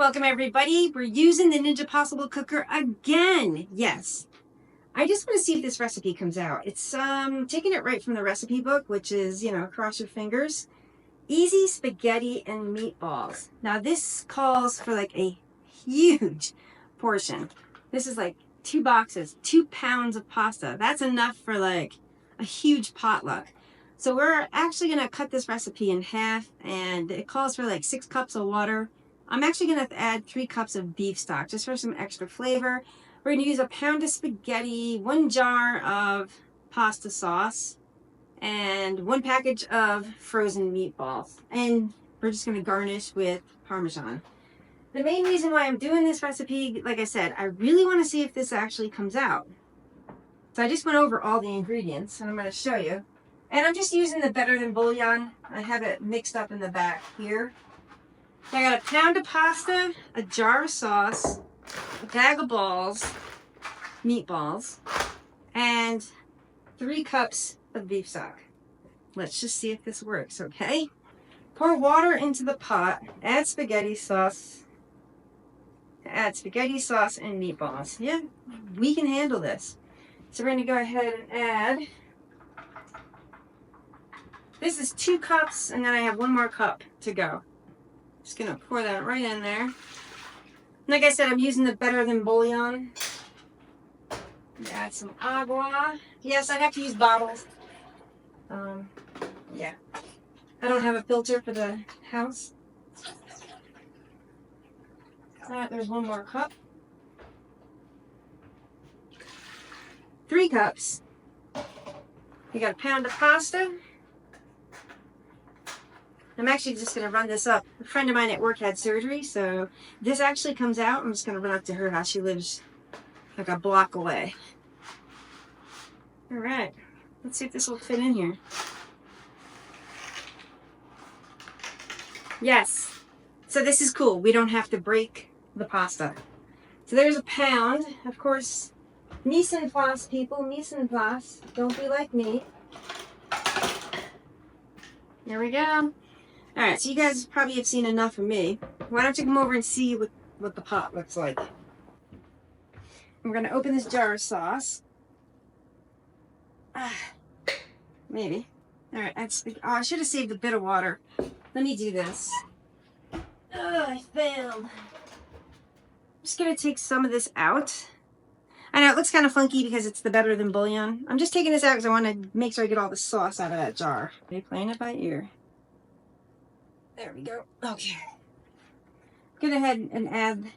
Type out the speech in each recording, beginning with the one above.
Welcome everybody. We're using the Ninja Possible Cooker again. Yes. I just want to see if this recipe comes out. It's taking it right from the recipe book, which is, cross your fingers. Easy spaghetti and meatballs. Now this calls for like a huge portion. This is like 2 boxes, 2 pounds of pasta. That's enough for like a huge potluck. So we're actually going to cut this recipe in half, and it calls for like 6 cups of water. I'm actually going to add 3 cups of beef stock just for some extra flavor. We're going to use a pound of spaghetti, 1 jar of pasta sauce, and 1 package of frozen meatballs. And we're just going to garnish with Parmesan. The main reason why I'm doing this recipe, like I said, I really want to see if this actually comes out. So I just went over all the ingredients, and I'm going to show you. And I'm just using the Better Than Bouillon. I have it mixed up in the back here. I got a pound of pasta, a jar of sauce, a bag of meatballs, and 3 cups of beef stock. Let's just see if this works, okay? Pour water into the pot, add spaghetti sauce and meatballs. Yeah, we can handle this. So we're going to go ahead and add, this is 2 cups, and then I have 1 more cup to go. Just going to pour that right in there. Like I said, I'm using the Better Than Bouillon. Add some agua. Yes, I have to use bottles. Yeah. I don't have a filter for the house. There's 1 more cup. 3 cups. We got a pound of pasta. I'm actually just going to run this up. A friend of mine at work had surgery, so this actually comes out. I'm just going to run up to her house. She lives like a block away. All right. Let's see if this will fit in here. Yes. So this is cool. We don't have to break the pasta. So there's a pound. Of course, mise en place, people. Mise en place. Don't be like me. There we go. All right, so you guys probably have seen enough of me. Why don't you come over and see what the pot looks like? I'm going to open this jar of sauce. Maybe. All right, I should have saved a bit of water. Let me do this. Oh, I failed. I'm just going to take some of this out. I know it looks kind of funky because it's the Better Than Bouillon. I'm just taking this out because I want to make sure I get all the sauce out of that jar. Are playing it by ear? There we go. Okay. Go ahead and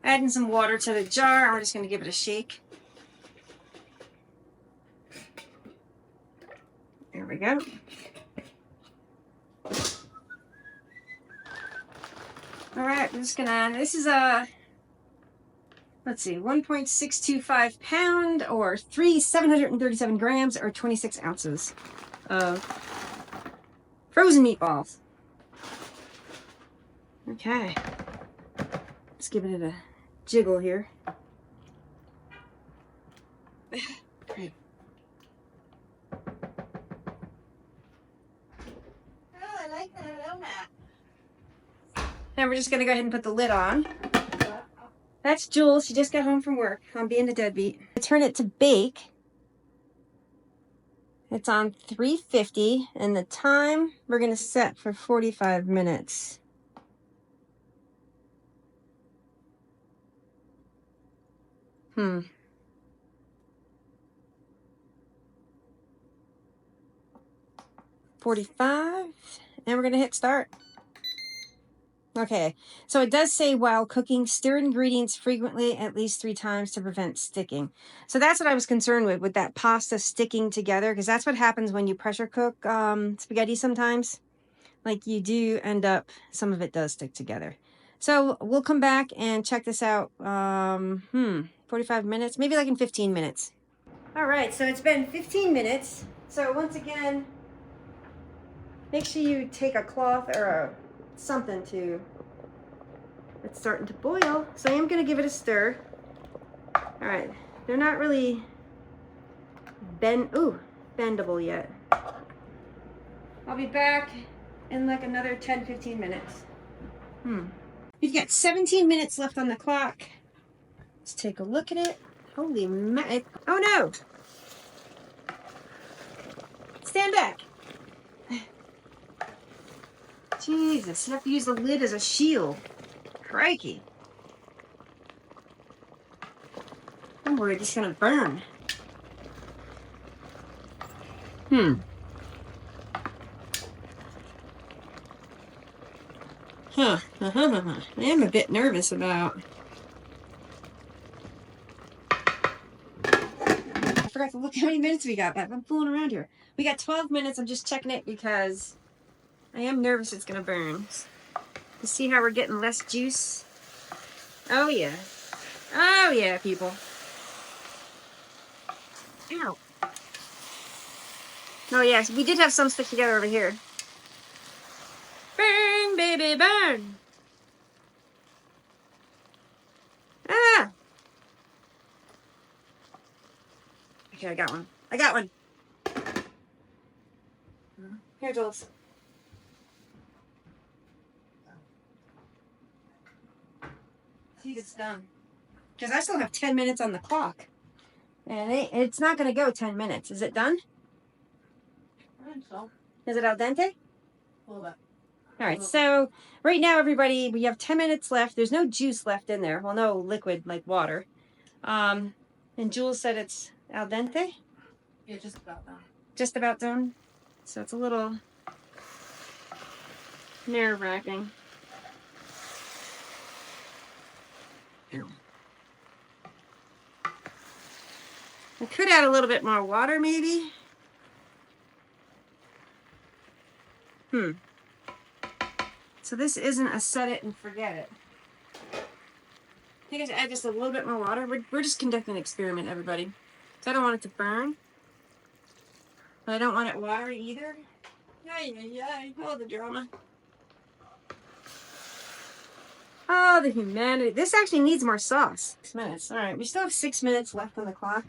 adding some water to the jar. We're just going to give it a shake. There we go. All right, I'm just gonna, this is a, let's see, 1.625 pound or 737 grams or 26 ounces of frozen meatballs. Okay. Just giving it a jiggle here. Great. Oh, I like that aroma. Now we're just going to go ahead and put the lid on. That's Jules. She just got home from work. I'm being a deadbeat. I turn it to bake. It's on 350, and the time we're going to set for 45 minutes. Hmm. 45, and we're going to hit start. Okay, so it does say while cooking, stir ingredients frequently at least 3 times to prevent sticking. So that's what I was concerned with that pasta sticking together, because that's what happens when you pressure cook spaghetti sometimes. Like you do end up, some of it does stick together. So we'll come back and check this out. 45 minutes, maybe like in 15 minutes. All right, so it's been 15 minutes. So once again, make sure you take a cloth or something to, it's starting to boil, so I am going to give it a stir. All right, they're not really bendable yet. I'll be back in like another 10-15 minutes. We've got 17 minutes left on the clock. Let's take a look at it. Holy oh no! Stand back. Jesus, you have to use the lid as a shield. Crikey. I'm worried it's gonna burn. Huh. I am a bit nervous about. I forgot to look how many minutes we got. I'm fooling around here. We got 12 minutes. I'm just checking it because I am nervous it's gonna burn. You see how we're getting less juice? Oh yeah. Oh yeah, people. Ow. Oh yes, we did have some stick together over here. Burn, baby, burn. Ah. Okay, I got one. I got one. Here, Jules. See if it's done. Because I still have 10 minutes on the clock. And it's not going to go 10 minutes. Is it done? I think so. Is it al dente? A little bit. All right, so right now, everybody, we have 10 minutes left. There's no juice left in there. Well, no liquid like water. And Jules said it's al dente? Yeah, just about done. Just about done. So it's a little nerve-wracking. I could add a little bit more water, maybe. So this isn't a set it and forget it. I think I should add just a little bit more water. We're just conducting an experiment, everybody. So I don't want it to burn. But I don't want it watery either. Yay. Oh, the drama. Oh, the humanity. This actually needs more sauce. 6 minutes. All right, we still have 6 minutes left on the clock.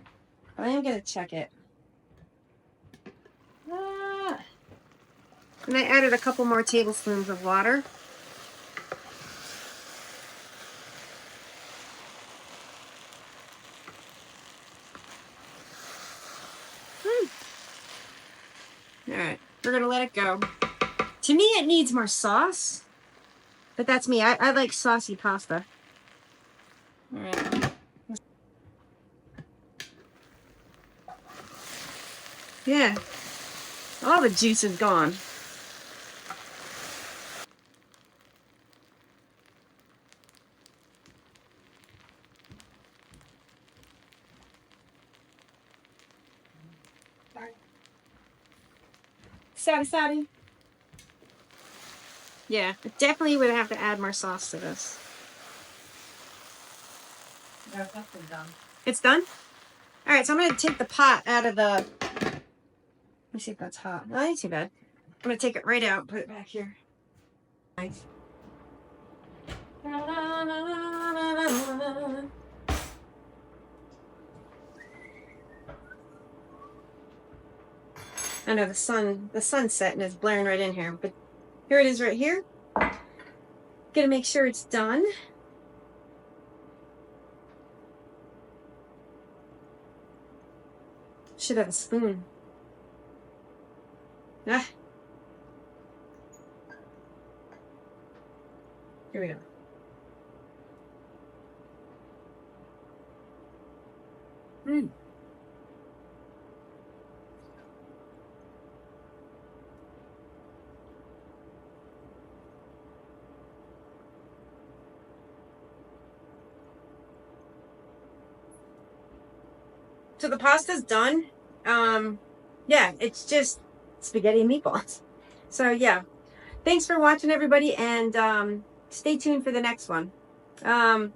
I am going to check it. And I added a couple more tablespoons of water. All right, we're going to let it go. To me, it needs more sauce. But that's me. I like saucy pasta. All right. Yeah. All the juice is gone. Sorry. Yeah, definitely would have to add more sauce to this. Yeah, that's been done. It's done? All right, so I'm going to take the pot out of the... Let me see if that's hot. No, that ain't too bad. I'm going to take it right out and put it back here. Nice. I know the sun's setting is blaring right in here, but here it is right here. Gonna make sure it's done. Should have a spoon. Ah. Here we go. So the pasta's done. Yeah, it's just spaghetti and meatballs. So yeah, thanks for watching, everybody, and stay tuned for the next one. But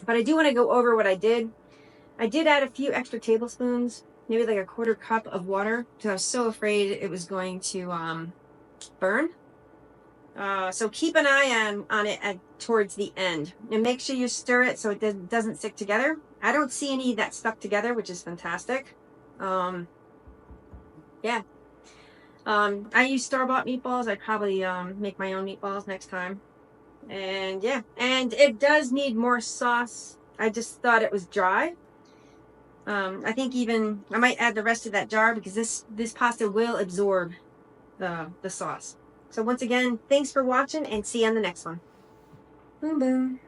I do want to go over what I did. I did add a few extra tablespoons, maybe like a 1/4 cup of water, because I was so afraid it was going to burn. So keep an eye on it towards the end, and make sure you stir it so it doesn't stick together. I don't see any that stuck together, which is fantastic. Yeah. I use store-bought meatballs. I'd probably make my own meatballs next time. And yeah, and it does need more sauce. I just thought it was dry. I think even I might add the rest of that jar because this pasta will absorb the sauce. So once again, thanks for watching and see you on the next one. Boom boom.